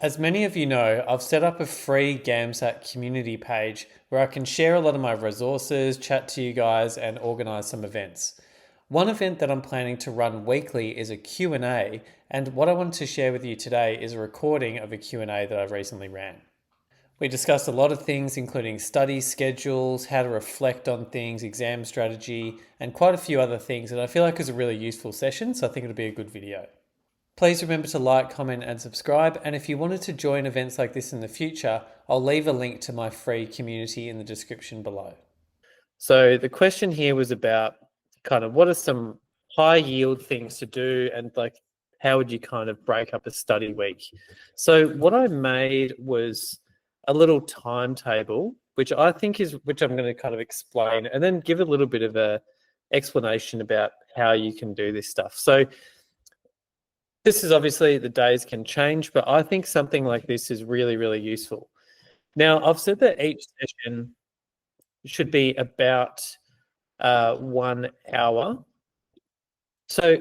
As many of you know, I've set up a free GAMSAT community page where I can share a lot of my resources, chat to you guys, and organize some events. One event that I'm planning to run weekly is a Q&A, and what I want to share with you today is a recording of a Q&A that I recently ran. We discussed a lot of things, including study schedules, how to reflect on things, exam strategy, and quite a few other things, and I feel like it was a really useful session, so I think it'll be a good video. Please remember to like, comment, and subscribe. And if you wanted to join events like this in the future, I'll leave a link to my free community in the description below. So the question here was about kind of what are some high yield things to do and like how would you kind of break up a study week? So what I made was a little timetable, which I think is, which I'm going to kind of explain and then give a little bit of a explanation about how you can do this stuff. So this is obviously the days can change, but I think something like this is really, really useful. Now, I've said that each session should be about 1 hour. So,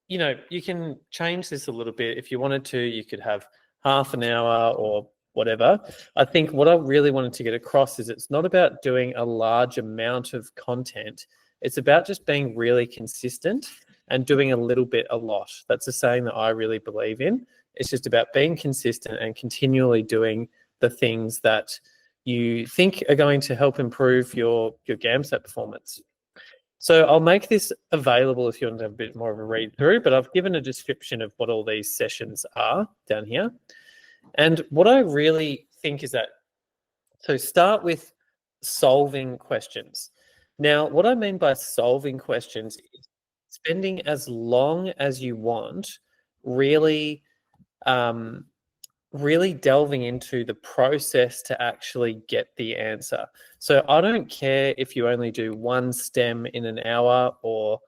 you know, you can change this a little bit. If you wanted to, you could have half an hour or whatever. I think what I really wanted to get across is it's not about doing a large amount of content. It's about just being really consistent and doing a little bit a lot. That's a saying that I really believe in. It's just about being consistent and continually doing the things that you think are going to help improve your GAMSAT performance. So I'll make this available if you want to have a bit more of a read through, but I've given a description of what all these sessions are down here. And what I really think is that, so start with solving questions. Now, what I mean by solving questions is spending as long as you want, really, really delving into the process to actually get the answer. So I don't care if you only do one STEM in an hour or,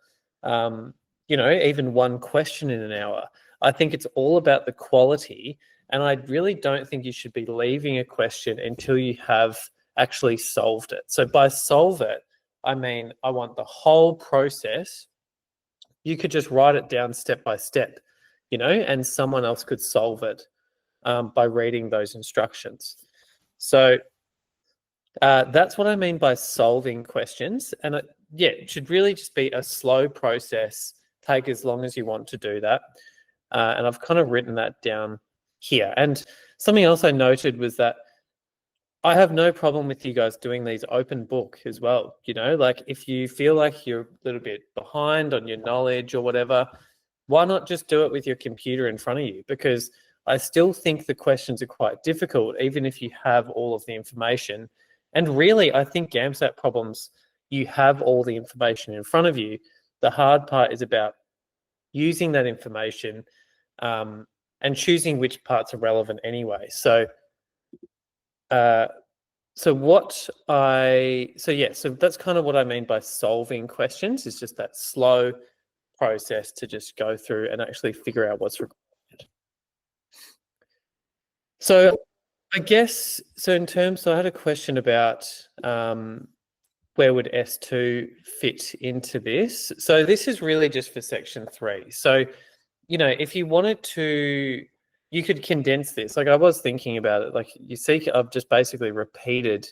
you know, even one question in an hour. I think it's all about the quality. And I really don't think you should be leaving a question until you have actually solved it. So by solve it, I mean, I want the whole process. You could just write it down step by step, you know, and someone else could solve it by reading those instructions. So that's what I mean by solving questions. And yeah, it should really just be a slow process, take as long as you want to do that. And I've kind of written that down here. And something else I noted was that I have no problem with you guys doing these open book as well. You know, like if you feel like you're a little bit behind on your knowledge or whatever, why not just do it with your computer in front of you? Because I still think the questions are quite difficult, even if you have all of the information. And really, I think GAMSAT problems, you have all the information in front of you. The hard part is about using that information and choosing which parts are relevant anyway. So so that's kind of what I mean by solving questions, is just that slow process to just go through and actually figure out what's required. So I guess, so in terms, so I had a question about where would S2 fit into this? So this is really just for section 3. So, you know, if you wanted to, you could condense this. Like I was thinking about it, like you see, I've just basically repeated,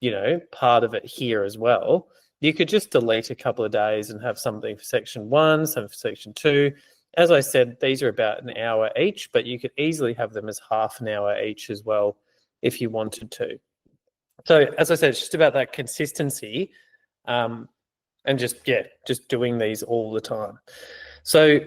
you know, part of it here as well. You could just delete a couple of days and have something for section 1, something for section 2. As I said, these are about an hour each, but you could easily have them as half an hour each as well if you wanted to. So as I said, it's just about that consistency and just doing these all the time. So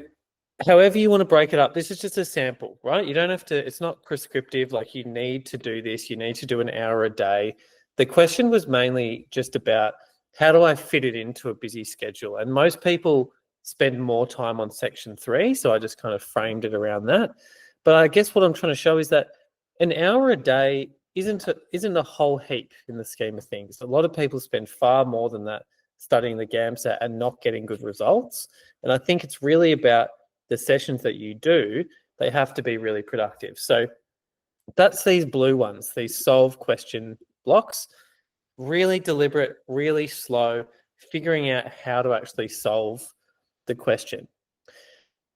however you want to break it up, this is just a sample, right? You don't have to, it's not prescriptive, like you need to do this, you need to do an hour a day. The question was mainly just about how do I fit it into a busy schedule? And most people spend more time on section 3, so I just kind of framed it around that. But I guess what I'm trying to show is that an hour a day isn't a whole heap in the scheme of things. A lot of people spend far more than that studying the GAMSAT and not getting good results. And I think it's really about the sessions that you do, they have to be really productive. So that's these blue ones, these solve question blocks, really deliberate, really slow, figuring out how to actually solve the question.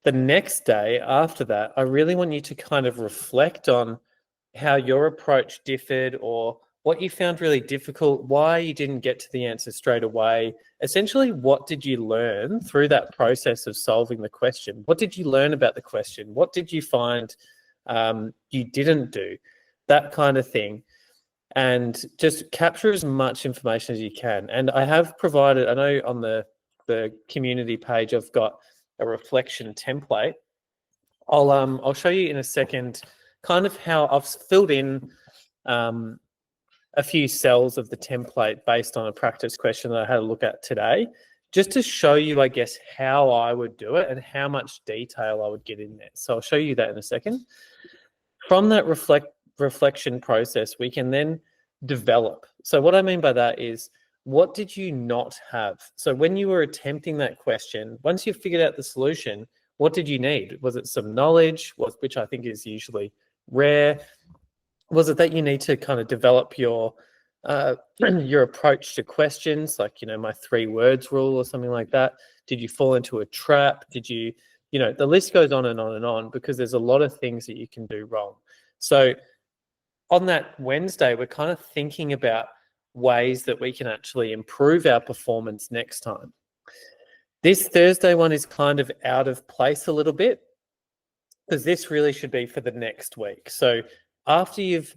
The next day after that, I really want you to kind of reflect on how your approach differed or what you found really difficult, why you didn't get to the answer straight away. Essentially, what did you learn through that process of solving the question? What did you learn about the question? What did you find you didn't do? That kind of thing. And just capture as much information as you can. And I have provided, I know on the community page, I've got a reflection template. I'll show you in a second kind of how I've filled in a few cells of the template based on a practice question that I had a look at today, just to show you, I guess, how I would do it and how much detail I would get in there. So I'll show you that in a second. From that reflection process, we can then develop. So what I mean by that is, what did you not have? So when you were attempting that question, once you figured out the solution, what did you need? Was it some knowledge, which I think is usually rare? Was it that you need to kind of develop your approach to questions, like, my 3 words rule or something like that? Did you fall into a trap? Did you, the list goes on and on and on, because there's a lot of things that you can do wrong. So on that Wednesday, we're kind of thinking about ways that we can actually improve our performance next time. This Thursday one is kind of out of place a little bit, because this really should be for the next week. So after you've,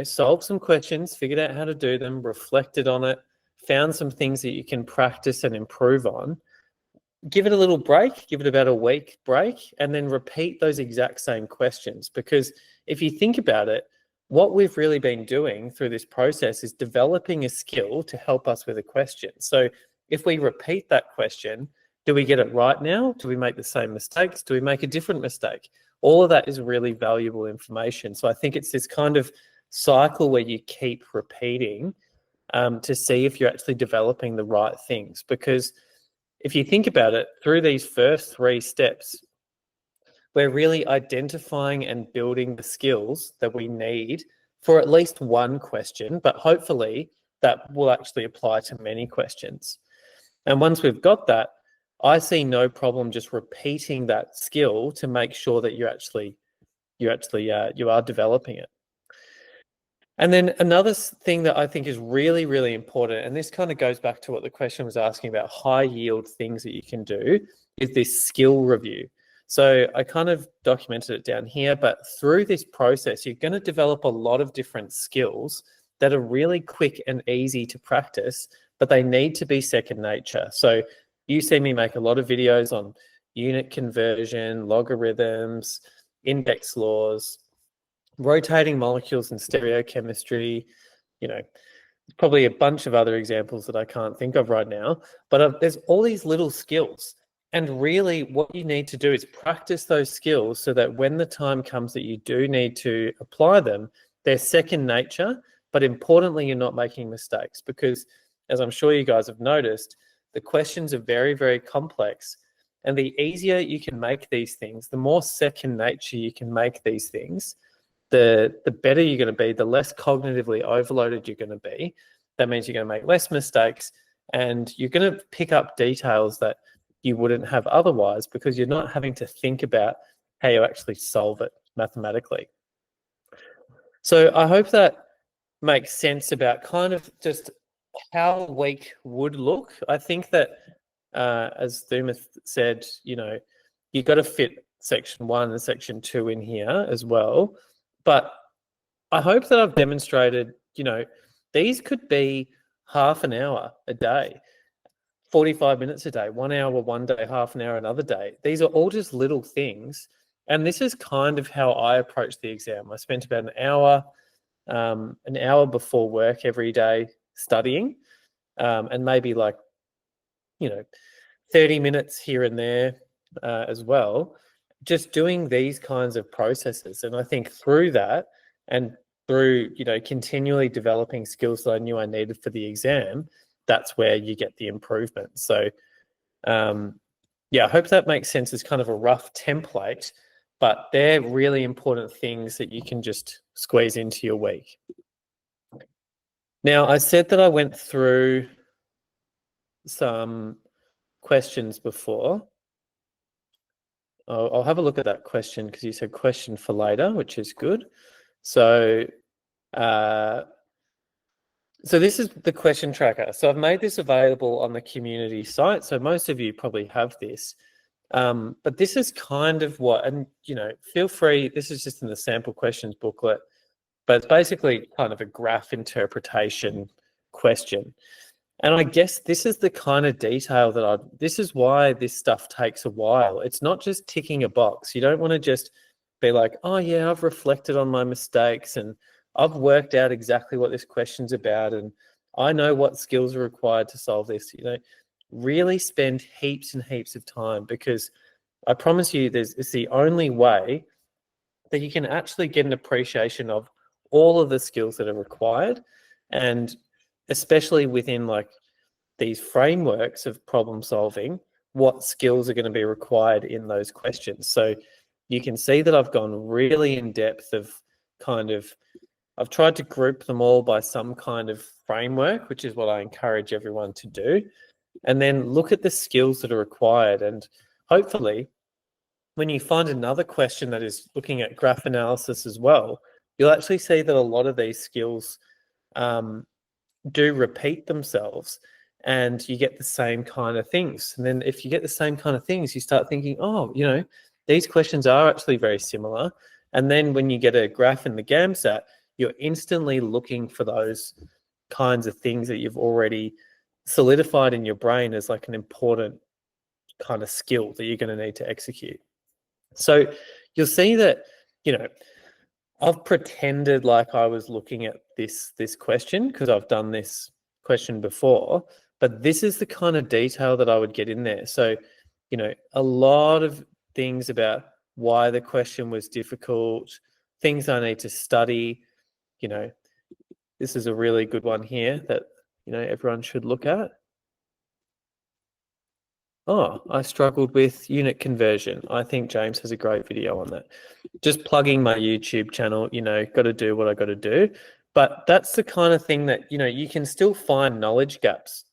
solved some questions, figured out how to do them, reflected on it, found some things that you can practice and improve on, give it a little break, give it about a week break, and then repeat those exact same questions. Because if you think about it, what we've really been doing through this process is developing a skill to help us with a question. So if we repeat that question, do we get it right now? Do we make the same mistakes? Do we make a different mistake? All of that is really valuable information. So I think it's this kind of cycle where you keep repeating to see if you're actually developing the right things. Because if you think about it, through these first 3 steps, we're really identifying and building the skills that we need for at least one question, but hopefully that will actually apply to many questions. And once we've got that, I see no problem just repeating that skill to make sure that you are developing it. And then another thing that I think is really, really important, and this kind of goes back to what the question was asking about, high yield things that you can do, is this skill review. So I kind of documented it down here, but through this process, you're going to develop a lot of different skills that are really quick and easy to practice, but they need to be second nature. So you see me make a lot of videos on unit conversion, logarithms, index laws, rotating molecules and stereochemistry, probably a bunch of other examples that I can't think of right now, but there's all these little skills. And really what you need to do is practice those skills so that when the time comes that you do need to apply them, they're second nature, but importantly, you're not making mistakes, because as I'm sure you guys have noticed, the questions are very, very complex. And the easier you can make these things, the more second nature you can make these things, the better you're going to be, the less cognitively overloaded you're going to be. That means you're going to make less mistakes, and you're going to pick up details that you wouldn't have otherwise, because you're not having to think about how you actually solve it mathematically. So I hope that makes sense about kind of just how a week would look. I think that, as Thuma said, you got to fit section 1 and section 2 in here as well. But I hope that I've demonstrated, these could be half an hour a day, 45 minutes a day, 1 hour one day, half an hour another day. These are all just little things. And this is kind of how I approach the exam. I spent about an hour before work every day studying, and maybe 30 minutes here and there as well, just doing these kinds of processes. And I think through that, and through, continually developing skills that I knew I needed for the exam, that's where you get the improvement. So, I hope that makes sense as kind of a rough template, but they're really important things that you can just squeeze into your week. Now, I said that I went through some questions before. I'll have a look at that question because you said question for later, which is good. So, so this is the question tracker. So I've made this available on the community site. So most of you probably have this. But this is kind of what, and feel free, this is just in the sample questions booklet, but it's basically kind of a graph interpretation question. And I guess this is the kind of detail that this is why this stuff takes a while. It's not just ticking a box. You don't want to just be like, oh yeah, I've reflected on my mistakes and I've worked out exactly what this question's about and I know what skills are required to solve this. Really spend heaps and heaps of time, because I promise you it's the only way that you can actually get an appreciation of all of the skills that are required, and especially within like these frameworks of problem solving, what skills are going to be required in those questions. So you can see that I've gone really in depth of I've tried to group them all by some kind of framework, which is what I encourage everyone to do. And then look at the skills that are required. And hopefully, when you find another question that is looking at graph analysis as well, you'll actually see that a lot of these skills do repeat themselves and you get the same kind of things. And then if you get the same kind of things, you start thinking, oh, these questions are actually very similar. And then when you get a graph in the GAMSAT, you're instantly looking for those kinds of things that you've already solidified in your brain as like an important kind of skill that you're going to need to execute. So you'll see that, I've pretended like I was looking at this question because I've done this question before, but this is the kind of detail that I would get in there. So, a lot of things about why the question was difficult, things I need to study. This is a really good one here that, everyone should look at. Oh, I struggled with unit conversion. I think James has a great video on that. Just plugging my YouTube channel, got to do what I got to do. But that's the kind of thing that, you can still find knowledge gaps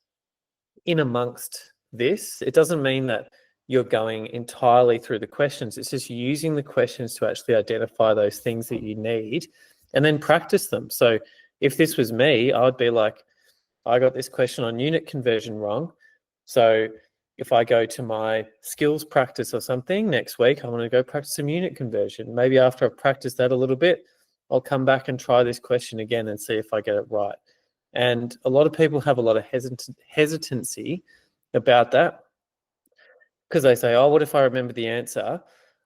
in amongst this. It doesn't mean that you're going entirely through the questions. It's just using the questions to actually identify those things that you need and then practice them. So if this was me, I would be like, I got this question on unit conversion wrong. So if I go to my skills practice or something next week, I want to go practice some unit conversion. Maybe after I've practiced that a little bit, I'll come back and try this question again and see if I get it right. And a lot of people have a lot of hesitancy about that because they say, oh, what if I remember the answer?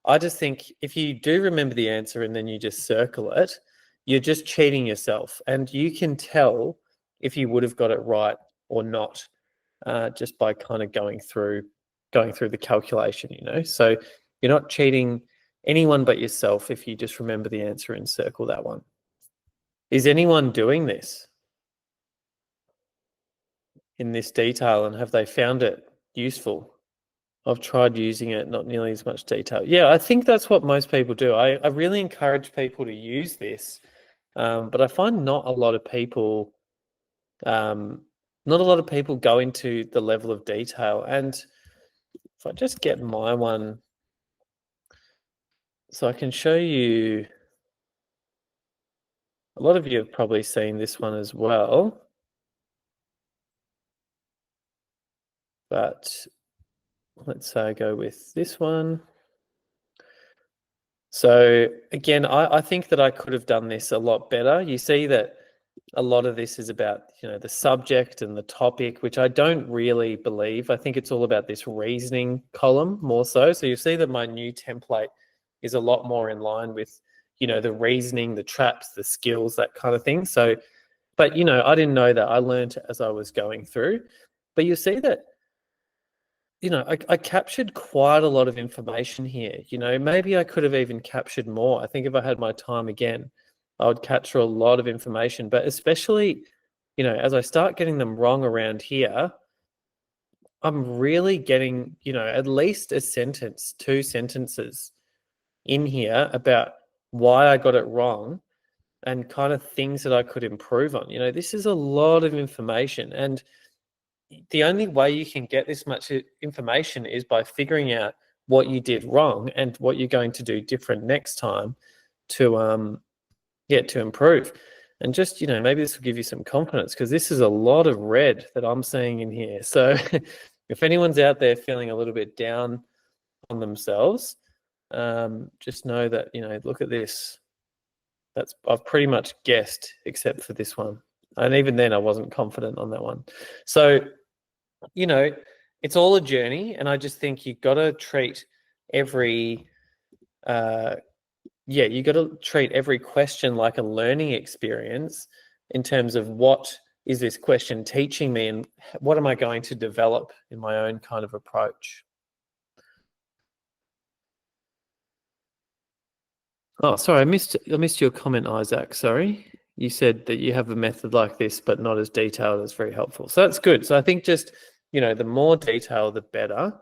I just think if you do remember the answer and then you just circle it, you're just cheating yourself. And you can tell if you would have got it right or not just by kind of going through the calculation, So you're not cheating anyone but yourself if you just remember the answer and circle that one. Is anyone doing this in this detail and have they found it useful? I've tried using it, not nearly as much detail. Yeah, I think that's what most people do. I really encourage people to use this, but I find not a lot of people go into the level of detail. And if I just get my one, so I can show you, a lot of you have probably seen this one as well, but let's say I go with this one. So again, I think that I could have done this a lot better. You see that a lot of this is about, the subject and the topic, which I don't really believe. I think it's all about this reasoning column more so. So you see that my new template is a lot more in line with, the reasoning, the traps, the skills, that kind of thing. So, but, I didn't know that. I learned as I was going through. But you see that, I captured quite a lot of information here. Maybe I could have even captured more. I think if I had my time again, I would capture a lot of information. But especially, as I start getting them wrong around here, I'm really getting, at least a sentence, 2 sentences in here about why I got it wrong and kind of things that I could improve on. This is a lot of information. And the only way you can get this much information is by figuring out what you did wrong and what you're going to do different next time to to improve. And just, maybe this will give you some confidence, because this is a lot of red that I'm seeing in here. So if anyone's out there feeling a little bit down on themselves, just know that, look at this. I've pretty much guessed except for this one. And even then I wasn't confident on that one. So, it's all a journey. And I just think you've got to treat every you got to treat every question like a learning experience in terms of what is this question teaching me and what am I going to develop in my own kind of approach. Oh, sorry, I missed your comment, Isaac. Sorry. You said that you have a method like this, but not as detailed. As very helpful. So that's good. So I think just, the more detail, the better.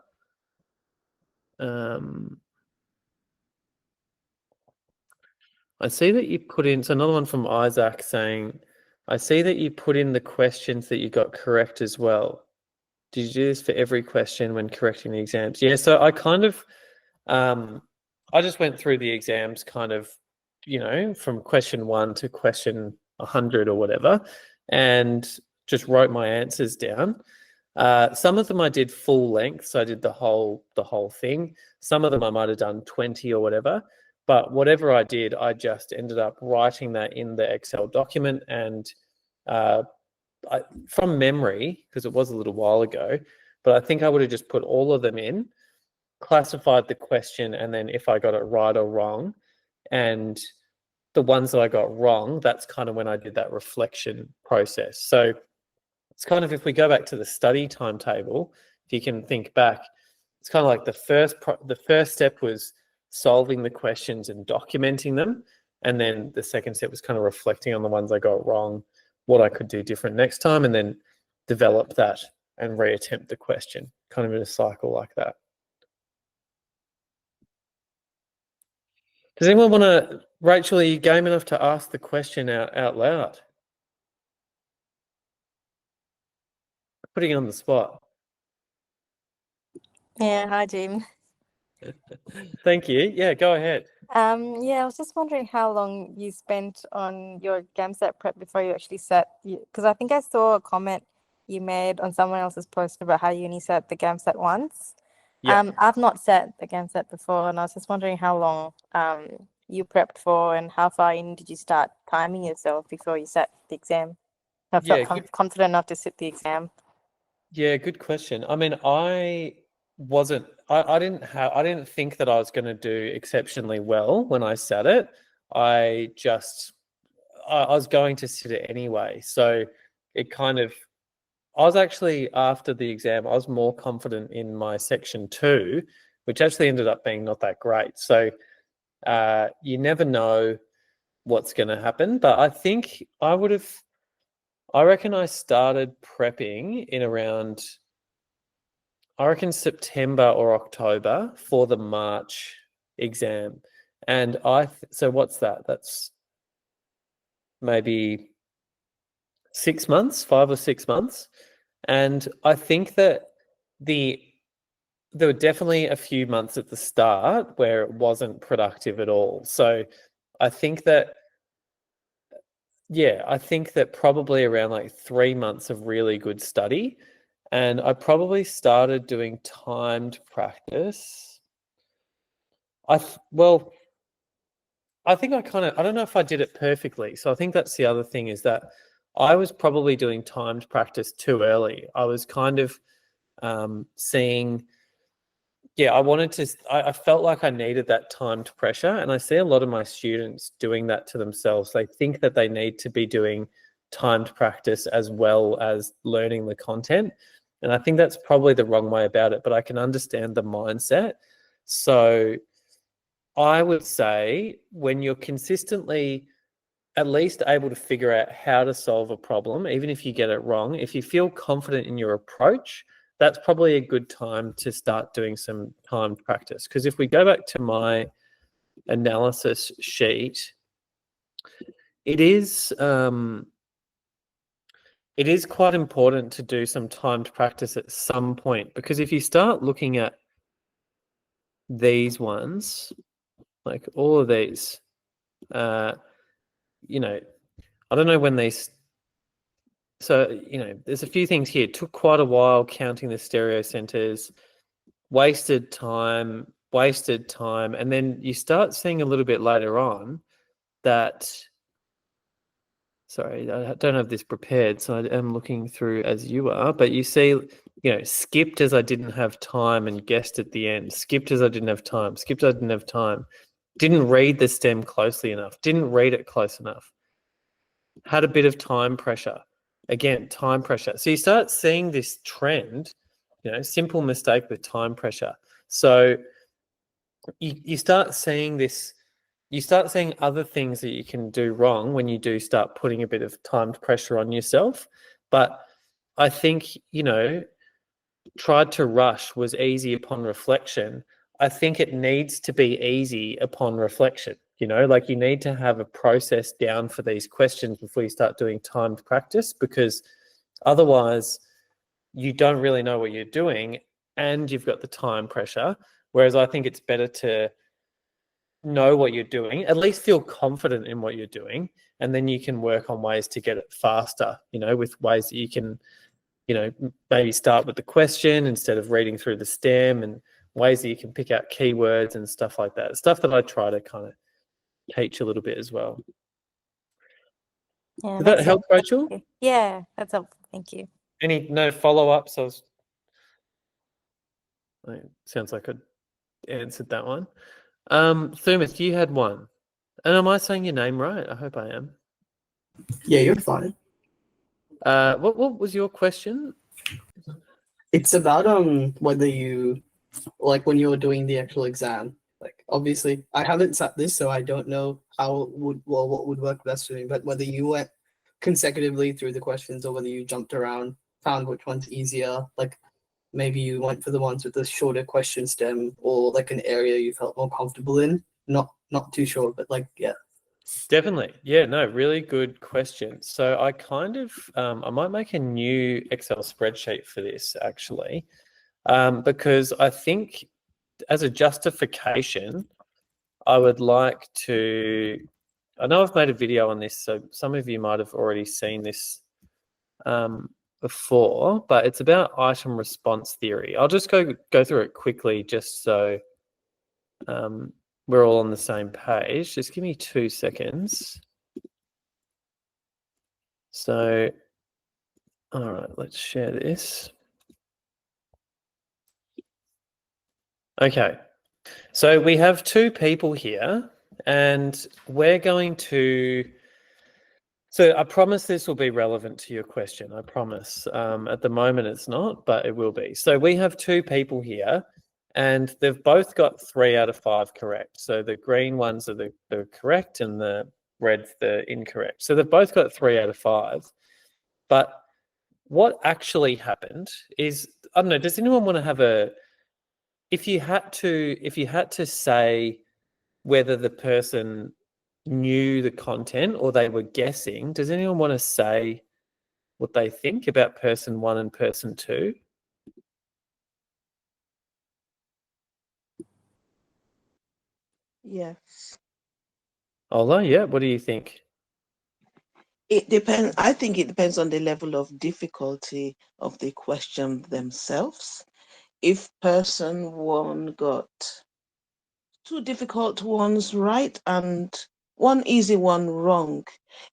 I see that you put in, so another one from Isaac saying, I see that you put in the questions that you got correct as well. Did you do this for every question when correcting the exams? Yeah, so I kind of, I just went through the exams kind of, from question 1 to question 100 or whatever, and just wrote my answers down. Some of them I did full length, so I did the whole thing. Some of them I might have done 20 or whatever, but whatever I did, I just ended up writing that in the Excel document. And from memory, because it was a little while ago, but I think I would have just put all of them in, classified the question, and then if I got it right or wrong, and the ones that I got wrong, that's kind of when I did that reflection process. So it's kind of, if we go back to the study timetable, if you can think back, it's kind of like the first step was solving the questions and documenting them. And then the second step was kind of reflecting on the ones I got wrong, what I could do different next time, and then develop that and reattempt the question, kind of in a cycle like that. Does anyone want to, Rachel, are you game enough to ask the question out loud? Putting you on the spot. Yeah, hi Jim. Thank you. Yeah, go ahead. Yeah, I was just wondering how long you spent on your GAMSAT prep before you actually sat, because I think I saw a comment you made on someone else's post about how you only sat the GAMSAT once. Yeah. I've not sat the GAMSAT before, and I was just wondering how long you prepped for and how far in did you start timing yourself before you sat the exam? I felt Yeah, confident enough to sit the exam. Yeah, good question. I mean, I didn't think that I was going to do exceptionally well when I sat it. I just, I was going to sit it anyway. So it kind of, I was actually, after the exam, I was more confident in my section 2, which actually ended up being not that great. So you never know what's going to happen. But I think I reckon I started prepping in around, I reckon September or October for the March exam. And so what's that? That's maybe 6 months, 5 or 6 months. And I think that there were definitely a few months at the start where it wasn't productive at all. So I think that, I think that probably around like 3 months of really good study. And I probably started doing timed practice. Well, I think I don't know if I did it perfectly. So I think that's the other thing, is that I was probably doing timed practice too early. I was kind of seeing, I felt like I needed that timed pressure. And I see a lot of my students doing that to themselves. They think that they need to be doing timed practice as well as learning the content. And I think that's probably the wrong way about it, but I can understand the mindset. So I would say when you're consistently at least able to figure out how to solve a problem, even if you get it wrong, if you feel confident in your approach, that's probably a good time to start doing some timed practice. Because if we go back to my analysis sheet, it is quite important to do some timed practice at some point, because if you start looking at these ones, like all of these, you know, I don't know when these. So, you know, there's a few things here. It took quite a while counting the stereo centers, wasted time, and then you start seeing a little bit later on that, sorry, I don't have this prepared, so I am looking through as you are, but you see, you know, skipped as I didn't have time and guessed at the end, skipped as I didn't have time, skipped as I didn't have time, didn't read the stem closely enough, didn't read it close enough, had a bit of time pressure. Again, time pressure. So you start seeing this trend, you know, simple mistake with time pressure. So you start seeing this, you start seeing other things that you can do wrong when you do start putting a bit of timed pressure on yourself. But I think, you know, tried to rush was easy upon reflection. I think it needs to be easy upon reflection. You know, like you need to have a process down for these questions before you start doing timed practice, because otherwise you don't really know what you're doing and you've got the time pressure. Whereas I think it's better to know what you're doing, at least feel confident in what you're doing, and then you can work on ways to get it faster, you know, with ways that you can, you know, maybe start with the question instead of reading through the stem, and ways that you can pick out keywords and stuff like that. Stuff that I try to kind of teach a little bit as well. Yeah, Did makes that help, sense. Rachel? Yeah, that's helpful. Thank you. No follow-ups? Sounds like I answered that one. Thumis, you had one. And am I saying your name right? I hope I am. Yeah, you're fine. What was your question? It's about whether you, like, when you're doing the actual exam. Like, obviously, I haven't sat this, so I don't know what would work best for me. But whether you went consecutively through the questions or whether you jumped around, found which one's easier. Like, maybe you went for the ones with the shorter question stem, or like an area you felt more comfortable in. Not too sure, but like, yeah. Definitely. Yeah, no, really good question. So I kind of, I might make a new Excel spreadsheet for this actually, because I think as a justification, I would like to, I know I've made a video on this, so some of you might have already seen this before, but it's about item response theory. I'll just go through it quickly just so we're all on the same page. Just give me 2 seconds. So, all right, let's share this. Okay, so we have two people here, and we're going to, so I promise this will be relevant to your question, I promise. At the moment it's not, but it will be. So we have two people here, and they've both got 3 out of 5 correct. So the green ones are the correct and the red the incorrect. So they've both got 3 out of 5. But what actually happened is, I don't know, does anyone want to have a, if you had to say whether the person knew the content or they were guessing, does anyone want to say what they think about person 1 and person 2? Yes. Ola, yeah, what do you think? It depends. I think it depends on the level of difficulty of the question themselves. If person 1 got 2 difficult ones right and 1 easy one wrong,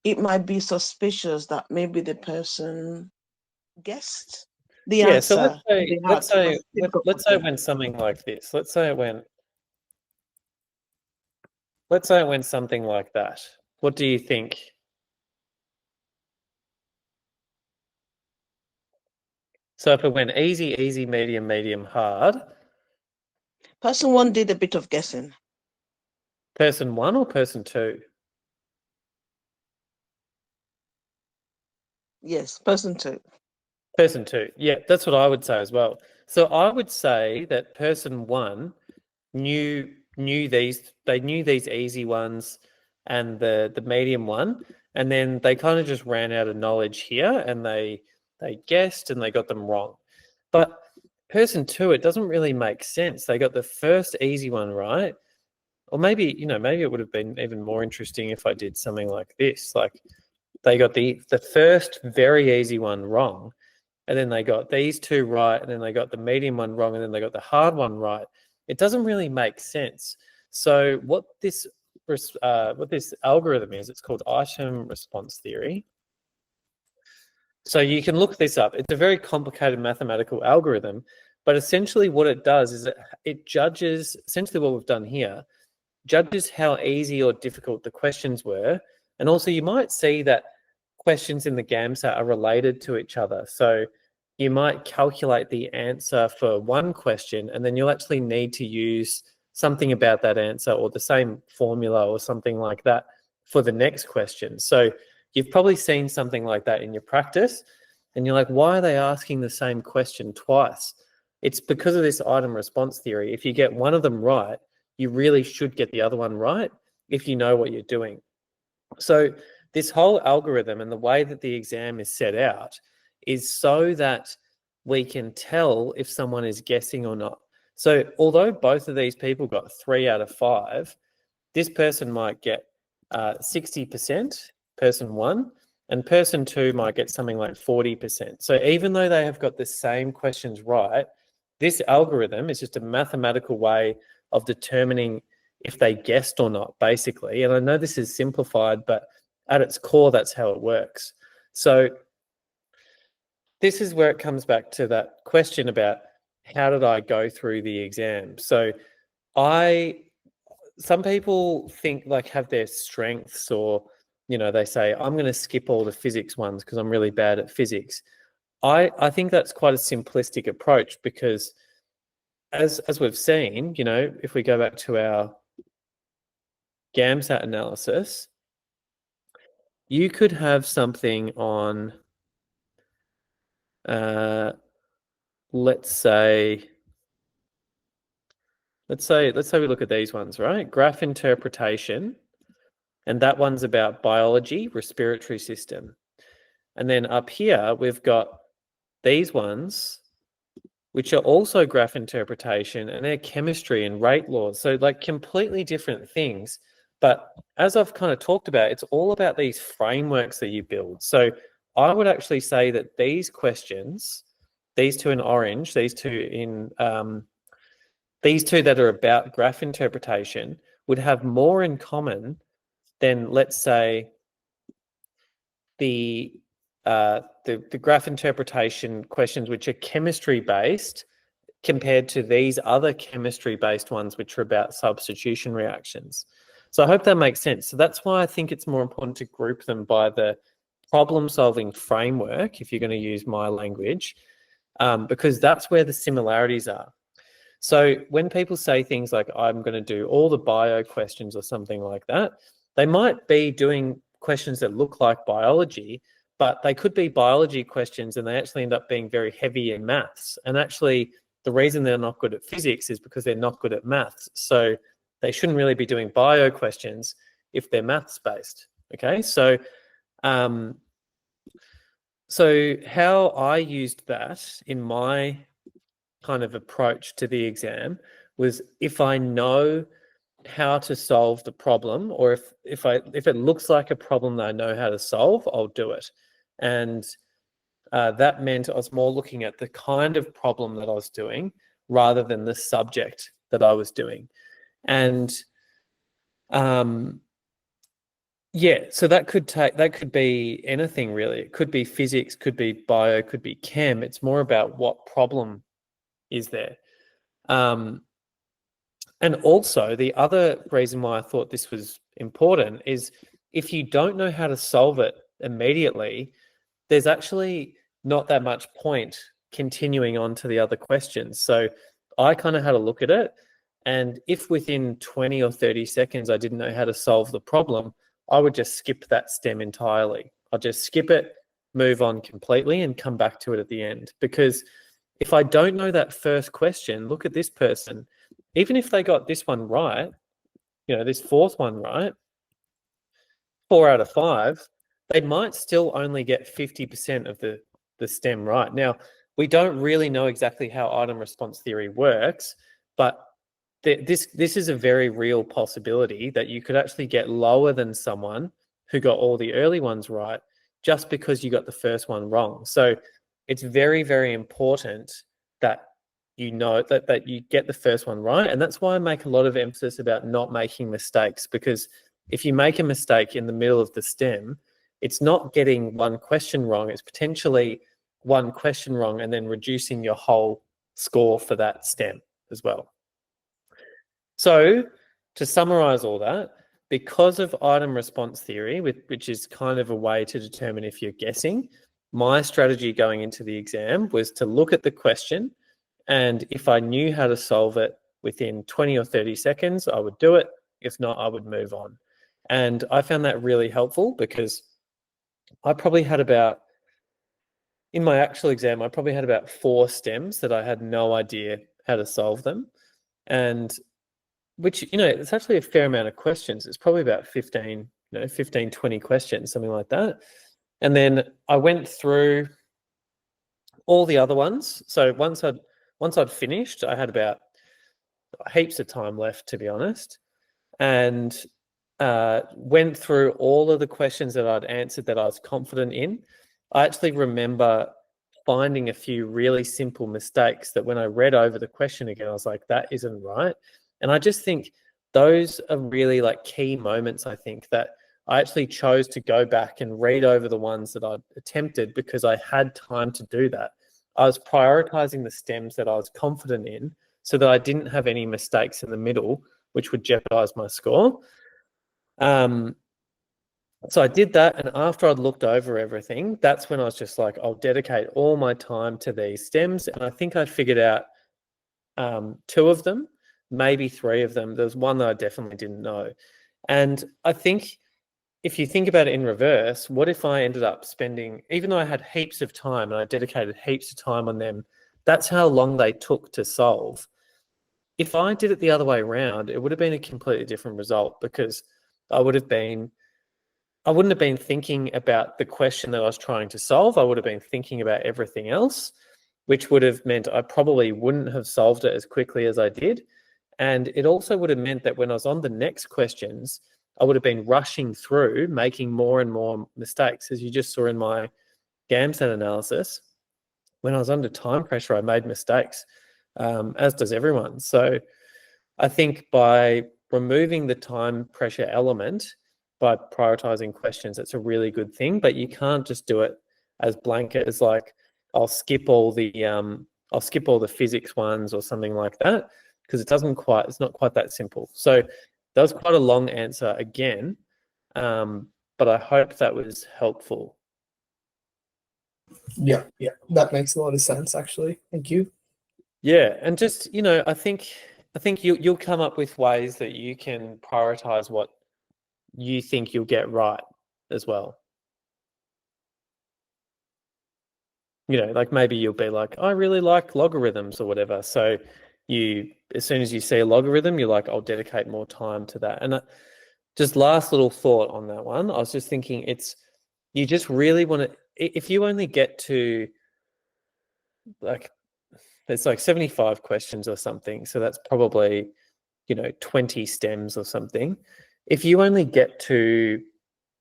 it might be suspicious that maybe the person guessed the Yeah, so answer they had. let's say it went something like this. Let's say it went something like that. What do you think? So if it went easy, easy, medium, medium, hard. Person 1 did a bit of guessing. Person 1 or person 2? Yes, person 2. Person 2. Yeah, that's what I would say as well. So I would say that person 1 knew these easy ones and the medium one, and then they kind of just ran out of knowledge here and they guessed and they got them wrong. But person 2, it doesn't really make sense. They got the first easy one right. Or maybe, maybe it would have been even more interesting if I did something like this. Like they got the first very easy one wrong, and then they got these 2 right, and then they got the medium one wrong, and then they got the hard one right. It doesn't really make sense. So what this algorithm is, it's called item response theory. So you can look this up. It's a very complicated mathematical algorithm, but essentially what it does is it judges, essentially what we've done here, judges how easy or difficult the questions were. And also you might see that questions in the GAMSAT are related to each other. So you might calculate the answer for one question, and then you'll actually need to use something about that answer or the same formula or something like that for the next question. So you've probably seen something like that in your practice, and you're like, why are they asking the same question twice? It's because of this item response theory. If you get one of them right, you really should get the other one right if you know what you're doing. So this whole algorithm and the way that the exam is set out is so that we can tell if someone is guessing or not. So although both of these people got 3 out of 5, this person might get 60%, person 1, and person 2 might get something like 40%. So even though they have got the same questions right, this algorithm is just a mathematical way of determining if they guessed or not, basically. And I know this is simplified, but at its core, that's how it works. So this is where it comes back to that question about how did I go through the exam? So some people think like have their strengths, or, they say, I'm going to skip all the physics ones because I'm really bad at physics. I think that's quite a simplistic approach, because as we've seen, if we go back to our GAMSAT analysis, you could have something on, let's say we look at these ones, right? Graph interpretation, and that one's about biology, respiratory system. And then up here, we've got these ones, which are also graph interpretation, and they're chemistry and rate laws. So like completely different things. But as I've kind of talked about, it's all about these frameworks that you build. So I would actually say that these questions, these 2 in orange, these 2 that are about graph interpretation, would have more in common than, let's say, the graph interpretation questions, which are chemistry based, compared to these other chemistry based ones, which are about substitution reactions. So I hope that makes sense. So that's why I think it's more important to group them by the problem solving framework, if you're going to use my language, because that's where the similarities are. So when people say things like, I'm going to do all the bio questions or something like that, they might be doing questions that look like biology, but they could be biology questions and they actually end up being very heavy in maths. And actually, the reason they're not good at physics is because they're not good at maths. So they shouldn't really be doing bio questions if they're maths based. Okay, so so how I used that in my kind of approach to the exam was, if I know how to solve the problem, or if it looks like a problem that I know how to solve, I'll do it. And that meant I was more looking at the kind of problem that I was doing rather than the subject that I was doing. And yeah, so that could be anything really. It could be physics, could be bio, could be chem. It's more about what problem is there. And also the other reason why I thought this was important is, if you don't know how to solve it immediately, there's actually not that much point continuing on to the other questions. So I kind of had a look at it, and if within 20 or 30 seconds I didn't know how to solve the problem, I would just skip that STEM entirely. I'll just skip it, move on completely, and come back to it at the end. Because if I don't know that first question, look at this person. Even if they got this one right, this fourth one right, 4 out of 5, they might still only get 50% of the STEM right. Now, we don't really know exactly how item response theory works, but this is a very real possibility that you could actually get lower than someone who got all the early ones right just because you got the first one wrong. So it's very, very important that you know that you get the first one right. And that's why I make a lot of emphasis about not making mistakes, because if you make a mistake in the middle of the STEM, it's not getting one question wrong, it's potentially one question wrong and then reducing your whole score for that STEM as well. So to summarize all that, because of item response theory, which is kind of a way to determine if you're guessing, my strategy going into the exam was to look at the question, and if I knew how to solve it within 20 or 30 seconds, I would do it. If not, I would move on. And I found that really helpful because I probably had about, in my actual exam, I probably had about 4 stems that I had no idea how to solve them. And which, it's actually a fair amount of questions. It's probably about 15, 15, 20 questions, something like that. And then I went through all the other ones. So once I'd finished, I had about heaps of time left, to be honest, and went through all of the questions that I'd answered that I was confident in. I actually remember finding a few really simple mistakes that when I read over the question again, I was like, that isn't right. And I just think those are really like key moments, I think, that I actually chose to go back and read over the ones that I'd attempted because I had time to do that. I was prioritizing the stems that I was confident in so that I didn't have any mistakes in the middle, which would jeopardize my score. So I did that, and after I'd looked over everything, that's when I was just like, I'll dedicate all my time to these stems. And I think I figured out 2 of them, maybe 3 of them. There's one that I definitely didn't know. And I think if you think about it in reverse, what if I ended up spending, even though I had heaps of time and I dedicated heaps of time on them, that's how long they took to solve. If I did it the other way around, it would have been a completely different result because I wouldn't have been thinking about the question that I was trying to solve. I would have been thinking about everything else, which would have meant I probably wouldn't have solved it as quickly as I did. And it also would have meant that when I was on the next questions, I would have been rushing through, making more and more mistakes. As you just saw in my GAMSAT analysis, when I was under time pressure, I made mistakes, as does everyone. So I think by removing the time pressure element, by prioritizing questions, it's a really good thing. But you can't just do it as blanket as like, I'll skip all the physics ones or something like that, because it's not quite that simple. So that was quite a long answer again, but I hope that was helpful. Yeah, that makes a lot of sense, actually. Thank you. Yeah, and just I think you'll come up with ways that you can prioritize what you think you'll get right as well. Like maybe you'll be like, I really like logarithms or whatever. So as soon as you see a logarithm, you're like, I'll dedicate more time to that. And just last little thought on that one, I was just thinking you just really want to, if you only get to like, it's like 75 questions or something. So that's probably, 20 stems or something. If you only get to,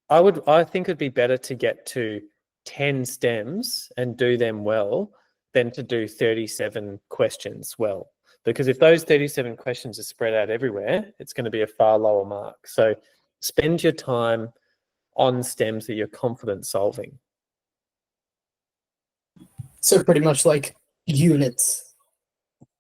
I think it'd be better to get to 10 stems and do them well than to do 37 questions well. Because if those 37 questions are spread out everywhere, it's going to be a far lower mark. So spend your time on stems that you're confident solving. So pretty much like units.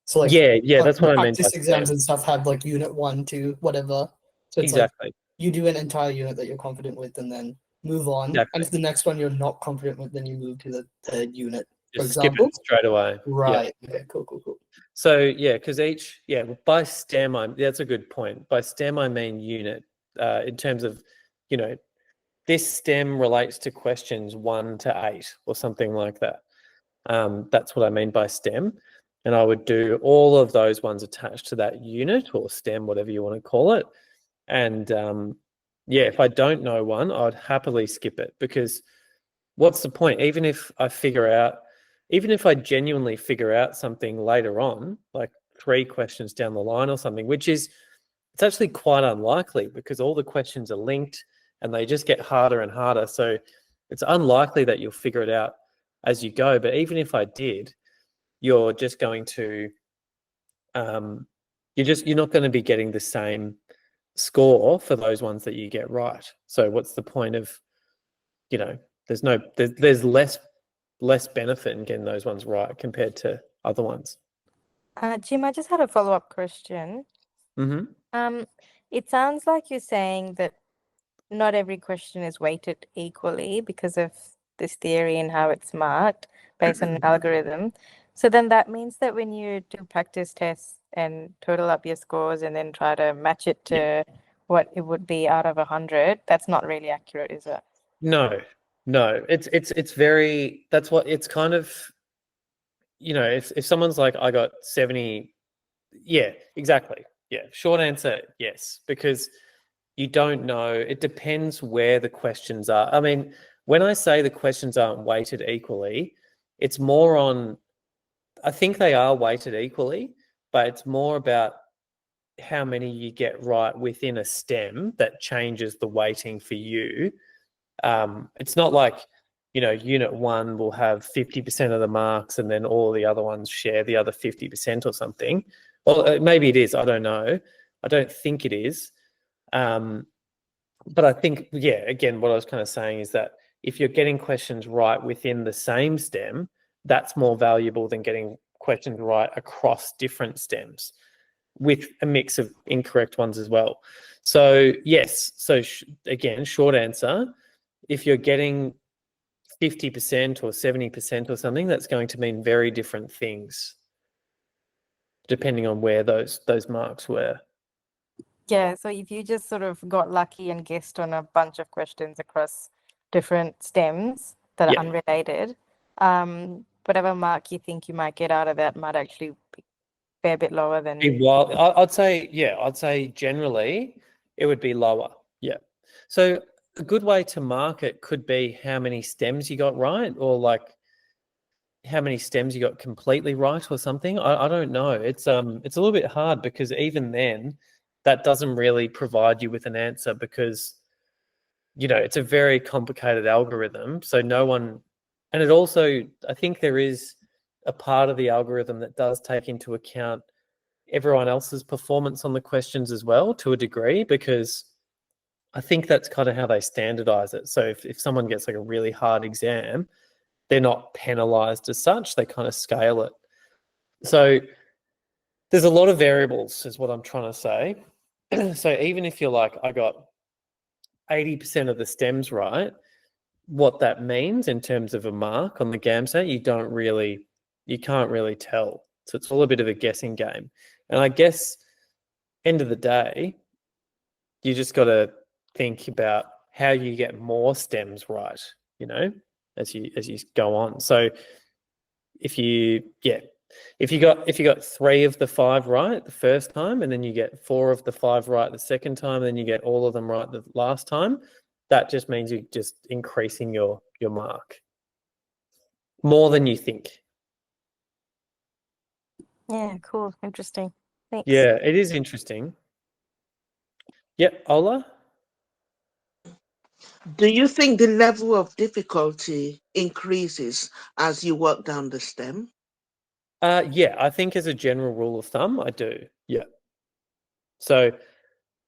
So like yeah, that's what I meant by practice exams STEM. and stuff have like unit 1, 2, whatever. So it's Exactly. like you do an entire unit that you're confident with and then move on. Exactly. And if the next one you're not confident with, then you move to the third unit, for Just skip example. it straight away. Right. Yeah. Okay, cool. So yeah, because by STEM, that's a good point. By STEM, I mean unit, in terms of, this STEM relates to questions 1 to 8 or something like that. That's what I mean by STEM. And I would do all of those ones attached to that unit or STEM, whatever you want to call it. And if I don't know one, I'd happily skip it, because what's the point? Even if I figure out, even if I genuinely figure out something later on, like 3 questions down the line or something, which is, it's actually quite unlikely because all the questions are linked and they just get harder and harder. So it's unlikely that you'll figure it out as you go. But even if I did, you're just going to, you're not going to be getting the same score for those ones that you get right. So what's the point of, there's less benefit in getting those ones right compared to other ones. Jim, I just had a follow-up question. Mm-hmm. It sounds like you're saying that not every question is weighted equally because of this theory and how it's marked based on an algorithm. So then that means that when you do practice tests and total up your scores and then try to match it to what it would be out of 100, that's not really accurate, is it? No. It's very, that's what it's kind of, if someone's like, I got 70, yeah, exactly. Yeah. Short answer, yes, because you don't know. It depends where the questions are. I mean, when I say the questions aren't weighted equally, it's more on, I think they are weighted equally, but it's more about how many you get right within a STEM that changes the weighting for you. It's not like, unit 1 will have 50% of the marks and then all the other ones share the other 50% or something. Well, maybe it is. I don't know. I don't think it is. But I think, again, what I was kind of saying is that if you're getting questions right within the same STEM, that's more valuable than getting questions right across different STEMs with a mix of incorrect ones as well. So, yes. So, again, short answer, if you're getting 50% or 70% or something, that's going to mean very different things depending on where those marks were. Yeah, so if you just sort of got lucky and guessed on a bunch of questions across different stems that are unrelated, whatever mark you think you might get out of that might actually be a fair bit lower than. Well, I'd say generally it would be lower. Yeah. So a good way to mark it could be how many stems you got right, or like how many stems you got completely right or something. I don't know. It's a little bit hard because even then that doesn't really provide you with an answer because, it's a very complicated algorithm. So no one, and it also, I think there is a part of the algorithm that does take into account everyone else's performance on the questions as well to a degree, because I think that's kind of how they standardize it. So if someone gets like a really hard exam, they're not penalized as such. They kind of scale it. So there's a lot of variables is what I'm trying to say. So even if you're like, I got 80% of the stems right, what that means in terms of a mark on the GAMSAT, you can't really tell. So it's all a bit of a guessing game. And I guess end of the day, you just got to think about how you get more stems right, as you go on. So if you got 3 of the 5 right the first time, and then you get 4 of the 5 right the second time, and then you get all of them right the last time, that just means you're just increasing your mark more than you think. Yeah, cool. Interesting. Thanks. Yeah, it is interesting. Yep, Ola? Do you think the level of difficulty increases as you work down the STEM? Yeah, I think as a general rule of thumb, I do. Yeah. So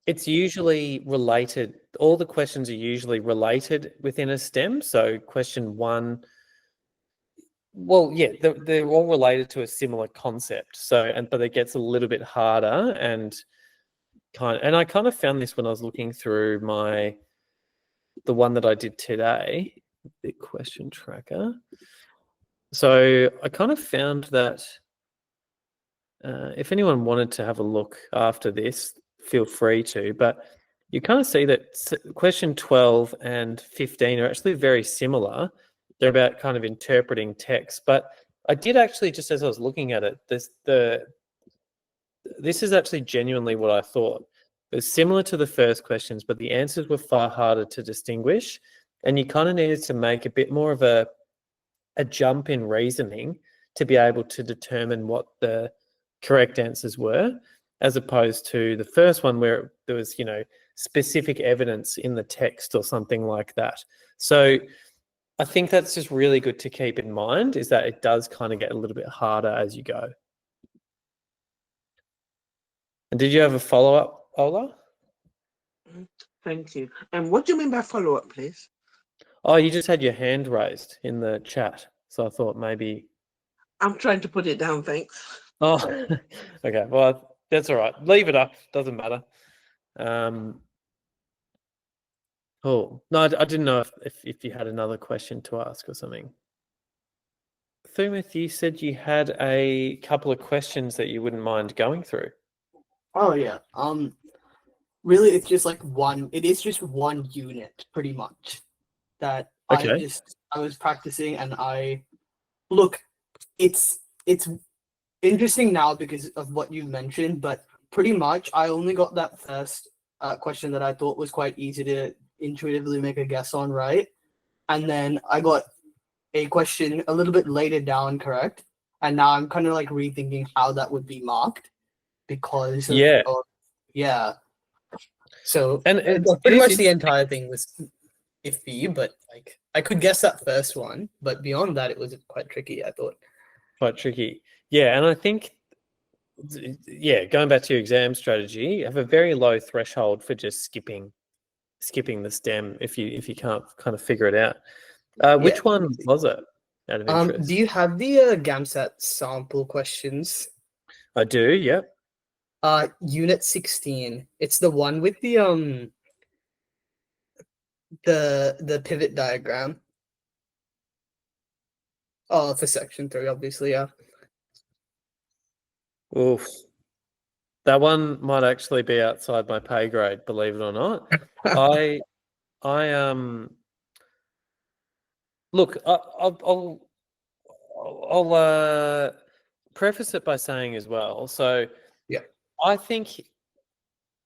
it's usually related. All the questions are usually related within a STEM. So question 1, well, yeah, they're all related to a similar concept. So, but it gets a little bit harder and I kind of found this when I was looking through the one that I did today, the question tracker. So I kind of found that if anyone wanted to have a look after this, feel free to, but you kind of see that question 12 and 15 are actually very similar. They're about kind of interpreting text, but I did actually, just as I was looking at it, this is actually genuinely what I thought. It was similar to the first questions, but the answers were far harder to distinguish, and you kind of needed to make a bit more of a a jump in reasoning to be able to determine what the correct answers were, as opposed to the first one where there was, specific evidence in the text or something like that. So I think that's just really good to keep in mind, is that it does kind of get a little bit harder as you go. And did you have a follow-up, Ola? Thank you. And what do you mean by follow-up, please? Oh, you just had your hand raised in the chat. So I thought maybe... I'm trying to put it down, thanks. Oh, okay. Well, that's all right. Leave it up. Doesn't matter. Oh, no, I didn't know if you had another question to ask or something. Thumith, you said you had a couple of questions that you wouldn't mind going through. Oh yeah. Really, it's just like it is just one unit pretty much that Okay. I was practicing, and it's interesting now because of what you mentioned, but pretty much I only got that first question that I thought was quite easy to intuitively make a guess on, right? And then I got a question a little bit later down correct, and now I'm kind of like rethinking how that would be marked because of, Yeah. yeah. So And pretty much the entire thing was iffy, but like I could guess that first one, but beyond that, it was quite tricky, I thought. Quite tricky. Yeah, and I think, going back to your exam strategy, you have a very low threshold for just skipping the STEM if you can't kind of figure it out. Which one was it, out of interest? Do you have the GAMSAT sample questions? I do, yep. Unit 16. It's the one with the pivot diagram. Oh, for section 3, obviously, yeah. Oof. That one might actually be outside my pay grade, believe it or not. I look, I'll preface it by saying as well. So yeah, I think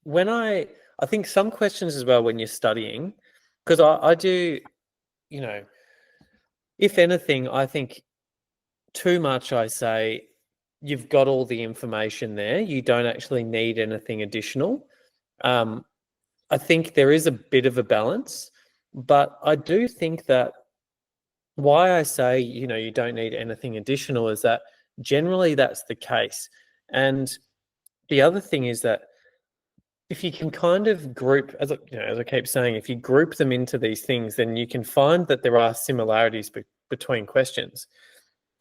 I think some questions as well when you're studying, because I do, if anything, I think too much, I say, you've got all the information there. You don't actually need anything additional. I think there is a bit of a balance, but I do think that why I say, you don't need anything additional is that generally that's the case. And the other thing is that if you can kind of group, as I keep saying, if you group them into these things, then you can find that there are similarities between questions.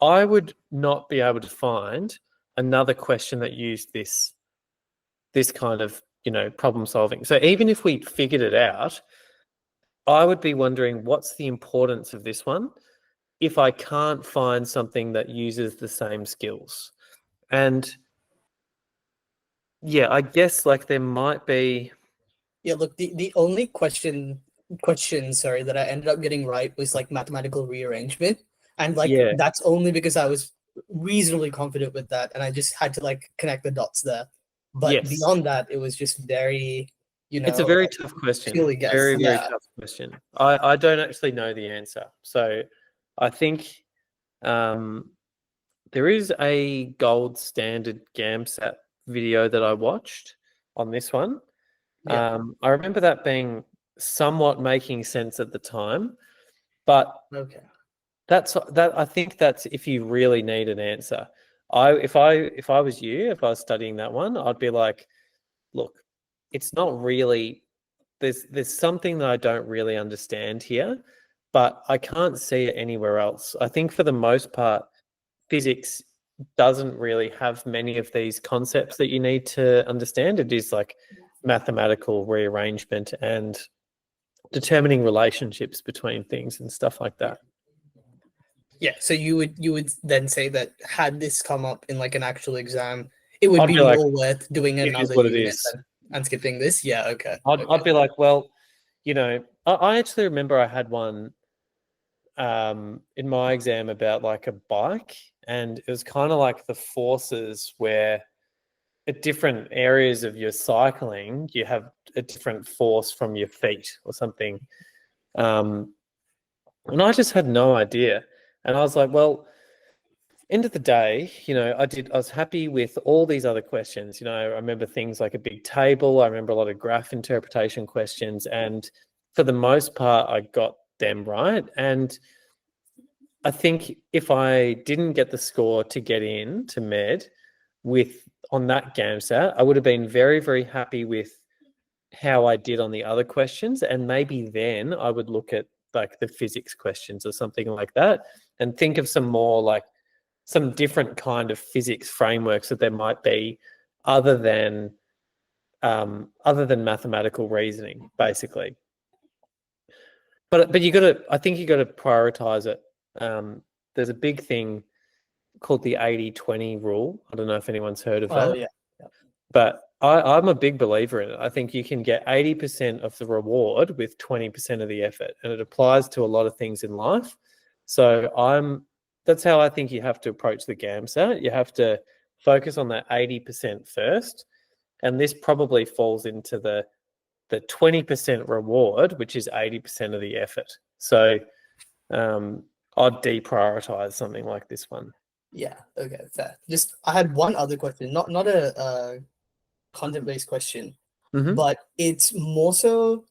I would not be able to find another question that used this kind of, problem solving. So even if we figured it out, I would be wondering what's the importance of this one if I can't find something that uses the same skills. And yeah, I guess like there might be. Yeah, look, the only question, sorry, that I ended up getting right was like mathematical rearrangement. And like that's only because I was reasonably confident with that, and I just had to like connect the dots there. But beyond that, it was just very, it's a very tough question. Very tough question. I don't actually know the answer. So I think there is a gold standard GAMSAT video that I watched on this one. I remember that being somewhat making sense at the time, but I think that's if you really need an answer. If I was you, if I was studying that one, I'd be like, look, it's not really, there's something that I don't really understand here, but I can't see it anywhere else. I think for the most part, physics doesn't really have many of these concepts that you need to understand. It is like mathematical rearrangement and determining relationships between things and stuff like that. Yeah, so you would then say that had this come up in like an actual exam, it would be more worth doing another unit and skipping this? Yeah, okay. I'd be like, well, I actually remember I had one in my exam about like a bike, and it was kind of like the forces where at different areas of your cycling, you have a different force from your feet or something. And I just had no idea. And I was like, well, end of the day, I was happy with all these other questions. I remember things like a big table. I remember a lot of graph interpretation questions. And for the most part, I got them right. And I think if I didn't get the score to get in to med on that GAMSAT, I would have been very, very happy with how I did on the other questions. And maybe then I would look at like the physics questions or something like that and think of some different kind of physics frameworks that there might be other than mathematical reasoning, basically. But I think you got to prioritize it. There's a big thing called the 80-20 rule. I don't know if anyone's heard of that. Oh yeah. But I'm a big believer in it. I think you can get 80% of the reward with 20% of the effort, and it applies to a lot of things in life. So that's how I think you have to approach the GAMSAT. You have to focus on that 80% first, and this probably falls into the 20% reward, which is 80% of the effort. So I'd deprioritize something like this one. Yeah. Okay. Fair. Just I had one other question, not a content-based question, Mhm. but it's more so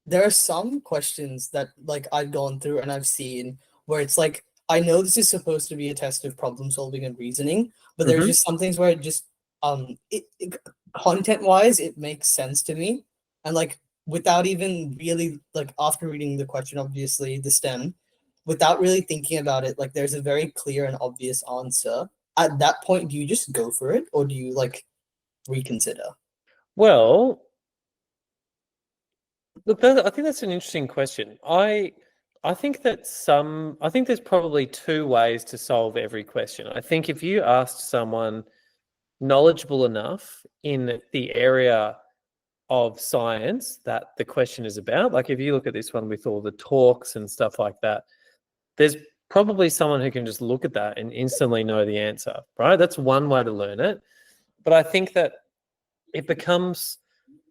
there are some questions that like I've gone through and I've seen where it's like I know this is supposed to be a test of problem solving and reasoning, but there's Mhm. just some things where it just content wise it makes sense to me, and like without even really like after reading the question, obviously the STEM, without really thinking about it, like there's a very clear and obvious answer. At that point, do you just go for it or do you like reconsider? Well, look, I think that's an interesting question. I think there's probably two ways to solve every question. I think if you asked someone knowledgeable enough in the area of science that the question is about, like if you look at this one with all the talks and stuff like that, there's probably someone who can just look at that and instantly know the answer, right? That's one way to learn it. But I think that it becomes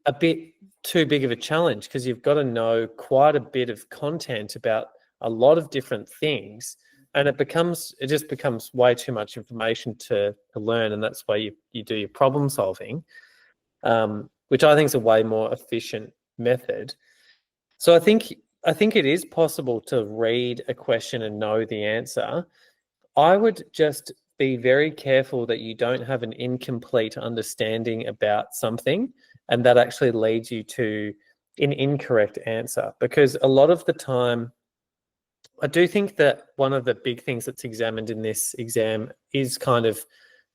a bit too big of a challenge because you've got to know quite a bit of content about a lot of different things, and it just becomes way too much information to learn, and that's why you do your problem solving, which I think is a way more efficient method. So I think it is possible to read a question and know the answer. I would just be very careful that you don't have an incomplete understanding about something and that actually leads you to an incorrect answer. Because a lot of the time, I do think that one of the big things that's examined in this exam is kind of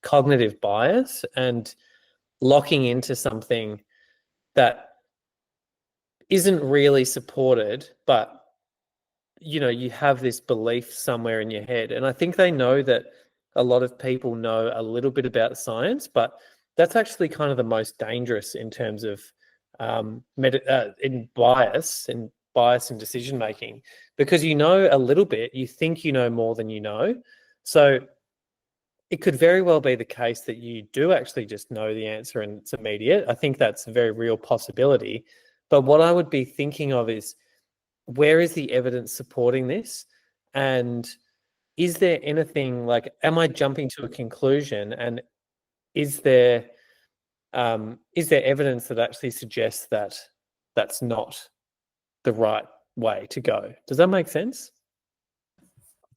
cognitive bias and locking into something that isn't really supported, but you have this belief somewhere in your head. And I think they know that a lot of people know a little bit about science, but that's actually kind of the most dangerous in terms of in bias and decision making, because you know a little bit, you think you know more than you know. So it could very well be the case that you do actually just know the answer and it's immediate. I think that's a very real possibility. But what I would be thinking of is, where is the evidence supporting this? And is there anything like, am I jumping to a conclusion? And is there evidence that actually suggests that that's not the right way to go? Does that make sense?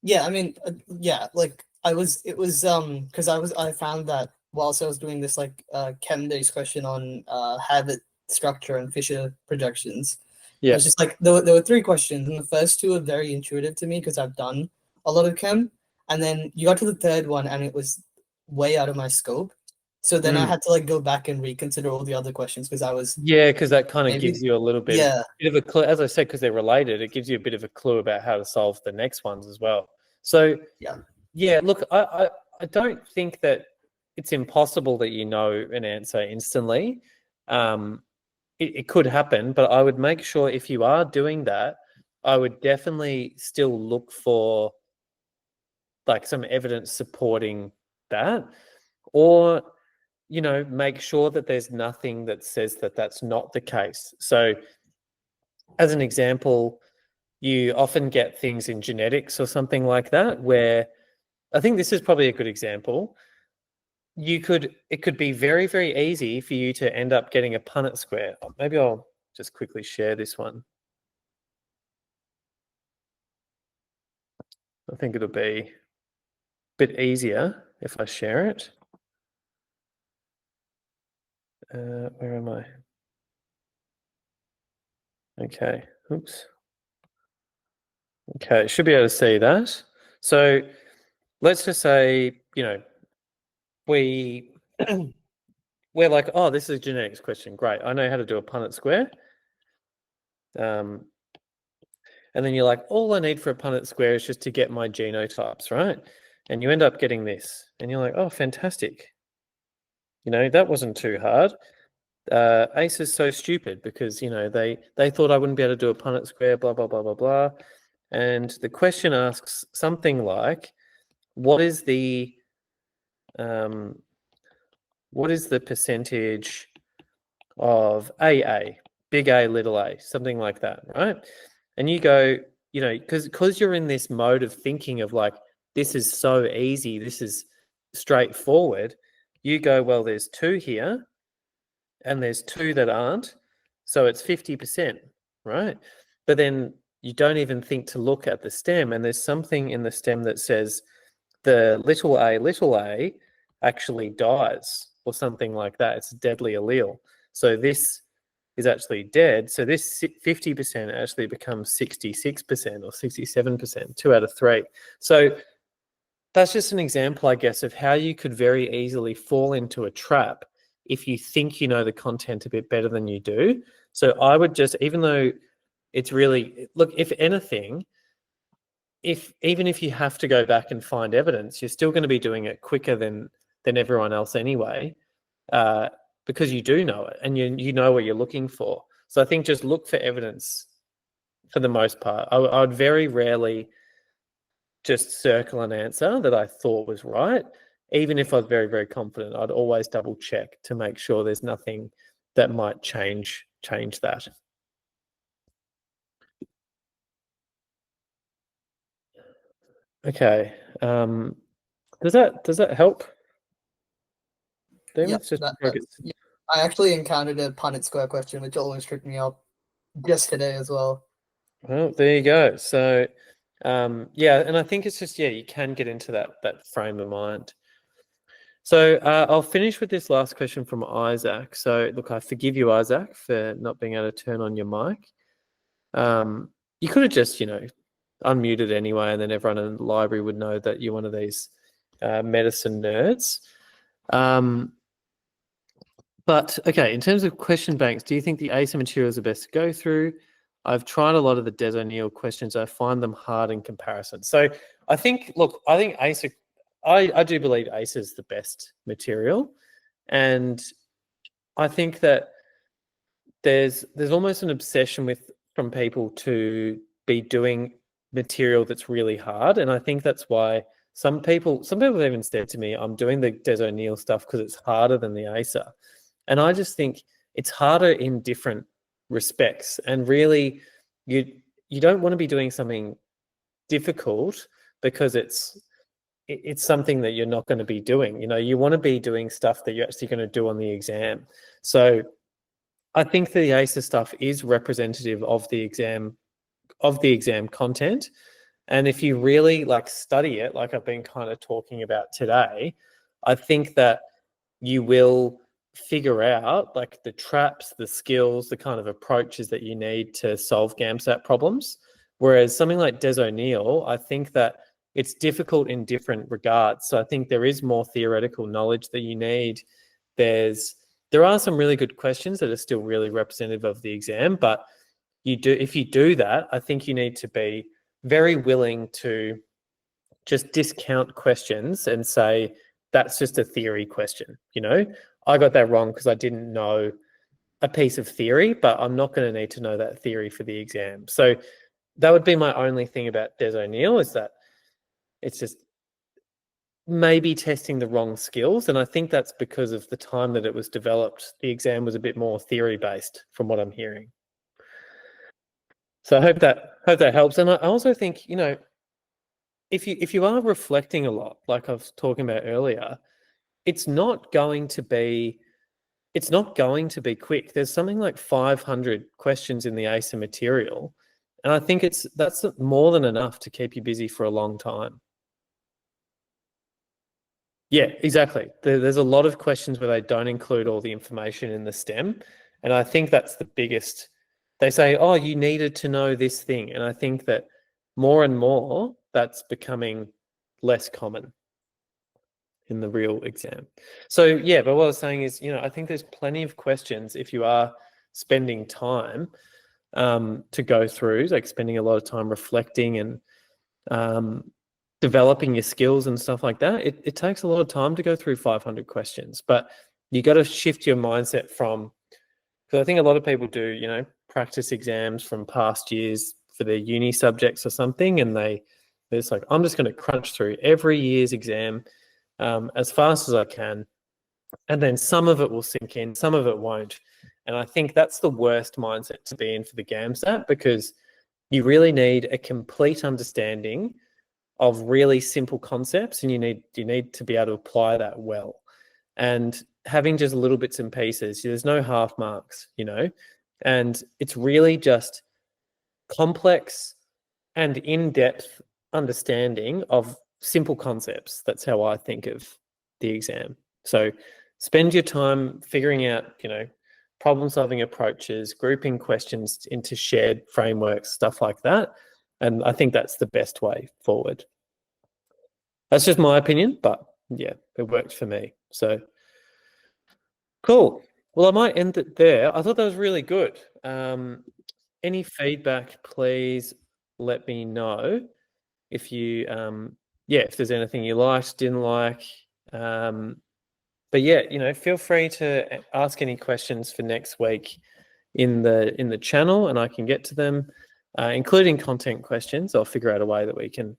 Yeah, I mean, yeah, like because I found that whilst I was doing this like chem based question on habit structure and Fisher projections, it Yeah. was just like there were three questions, and the first two are very intuitive to me because I've done a lot of chem, and then you got to the third one and it was way out of my scope. So then I had to like go back and reconsider all the other questions because I was Yeah, because that kind of maybe gives you a little bit of a clue. As I said, because they're related, it gives you a bit of a clue about how to solve the next ones as well. So yeah, look, I don't think that it's impossible that you know an answer instantly. It could happen, but I would make sure if you are doing that, I would definitely still look for like some evidence supporting that, or make sure that there's nothing that says that that's not the case. So as an example, you often get things in genetics or something like that, where I think this is probably a good example. It could be very, very easy for you to end up getting a Punnett square. Maybe I'll just quickly share this one. I think it'll be a bit easier if I share it. Where am I? Okay, oops. Okay, should be able to see that. So let's just say, we're like, oh, this is a genetics question. Great, I know how to do a Punnett square. And then you're like, all I need for a Punnett square is just to get my genotypes, right? And you end up getting this. And you're like, oh, fantastic. That wasn't too hard. ACE is so stupid because, they thought I wouldn't be able to do a Punnett square, blah, blah, blah, blah, blah. And the question asks something like, what is the percentage of AA, big A, little a, something like that, right? And you go, because you're in this mode of thinking of like, this is so easy, this is straightforward, you go, well, there's 2 here and there's 2 that aren't, so it's 50%, right? But then you don't even think to look at the stem, and there's something in the stem that says the little a actually dies or something like that. It's a deadly allele. So this is actually dead. So this 50% actually becomes 66% or 67%, 2 out of 3. So that's just an example, I guess, of how you could very easily fall into a trap if you think you know the content a bit better than you do. So I would just, even though it's really, look, if anything, even if you have to go back and find evidence, you're still going to be doing it quicker than everyone else anyway, because you do know it and you know what you're looking for. So I think just look for evidence for the most part. I would very rarely just circle an answer that I thought was right. Even if I was very, very confident, I'd always double check to make sure there's nothing that might change that. Okay. Does that help? Yeah, I actually encountered a Punnett square question, which almost tripped me up yesterday as well. Well, there you go. So, yeah, and I think it's just, you can get into that frame of mind. So I'll finish with this last question from Isaac. So look, I forgive you, Isaac, for not being able to turn on your mic. You could have just, unmuted anyway, and then everyone in the library would know that you're one of these medicine nerds. But okay, in terms of question banks, do you think the ASA materials are best to go through? I've tried a lot of the Des O'Neill questions. I find them hard in comparison. So I think ASA, I do believe ASA is the best material. And I think that there's almost an obsession from people to be doing material that's really hard. And I think that's why some people have even said to me, I'm doing the Des O'Neill stuff because it's harder than the ASA. And I just think it's harder in different respects. And really, you don't want to be doing something difficult because it's something that you're not going to be doing. You want to be doing stuff that you're actually going to do on the exam. So I think the ASA stuff is representative of the exam content. And if you really study it, like I've been kind of talking about today, I think that you will figure out the traps, the skills, the kind of approaches that you need to solve GAMSAT problems. Whereas something like Des O'Neill, I think that it's difficult in different regards. So I think there is more theoretical knowledge that you need. There are some really good questions that are still really representative of the exam, but if you do that, I think you need to be very willing to just discount questions and say, that's just a theory question. I got that wrong because I didn't know a piece of theory, but I'm not going to need to know that theory for the exam. So that would be my only thing about Des O'Neill, is that it's just maybe testing the wrong skills. And I think that's because of the time that it was developed. The exam was a bit more theory-based from what I'm hearing. So I hope that helps. And I also think, you know, if you are reflecting a lot, like I was talking about earlier, it's not going to be quick. There's something like 500 questions in the ASA material, and I think that's more than enough to keep you busy for a long time. Yeah, exactly. There's a lot of questions where they don't include all the information in the STEM, and I think that's the biggest. They say, "Oh, you needed to know this thing," and I think that more and more that's becoming less common in the real exam. So yeah, but what I was saying is, you know, I think there's plenty of questions if you are spending time to go through, like spending a lot of time reflecting and developing your skills and stuff like that. It takes a lot of time to go through 500 questions, but you got to shift your mindset from, because I think a lot of people do, you know, practice exams from past years for their uni subjects or something, and they're just like, I'm just going to crunch through every year's exam as fast as I can, and then some of it will sink in, some of it won't. And I think that's the worst mindset to be in for the GAMSAT, because you really need a complete understanding of really simple concepts, and you need to be able to apply that well. And having just little bits and pieces, there's no half marks, you know, and it's really just complex and in-depth understanding of simple concepts. That's how I think of the exam. So spend your time figuring out, you know, problem-solving approaches, grouping questions into shared frameworks, stuff like that. And I think that's the best way forward. That's just my opinion, but yeah, it worked for me. So cool. Well, I might end it there. I thought that was really good. Any feedback, please let me know. If you, if there's anything you liked, didn't like. But yeah, you know, feel free to ask any questions for next week in the channel, and I can get to them, including content questions. I'll figure out a way that we can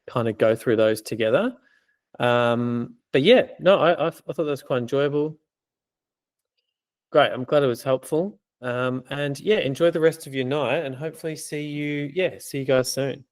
kind of go through those together. But yeah, no, I thought that was quite enjoyable. Great, I'm glad it was helpful. And yeah, enjoy the rest of your night, and hopefully see you guys soon.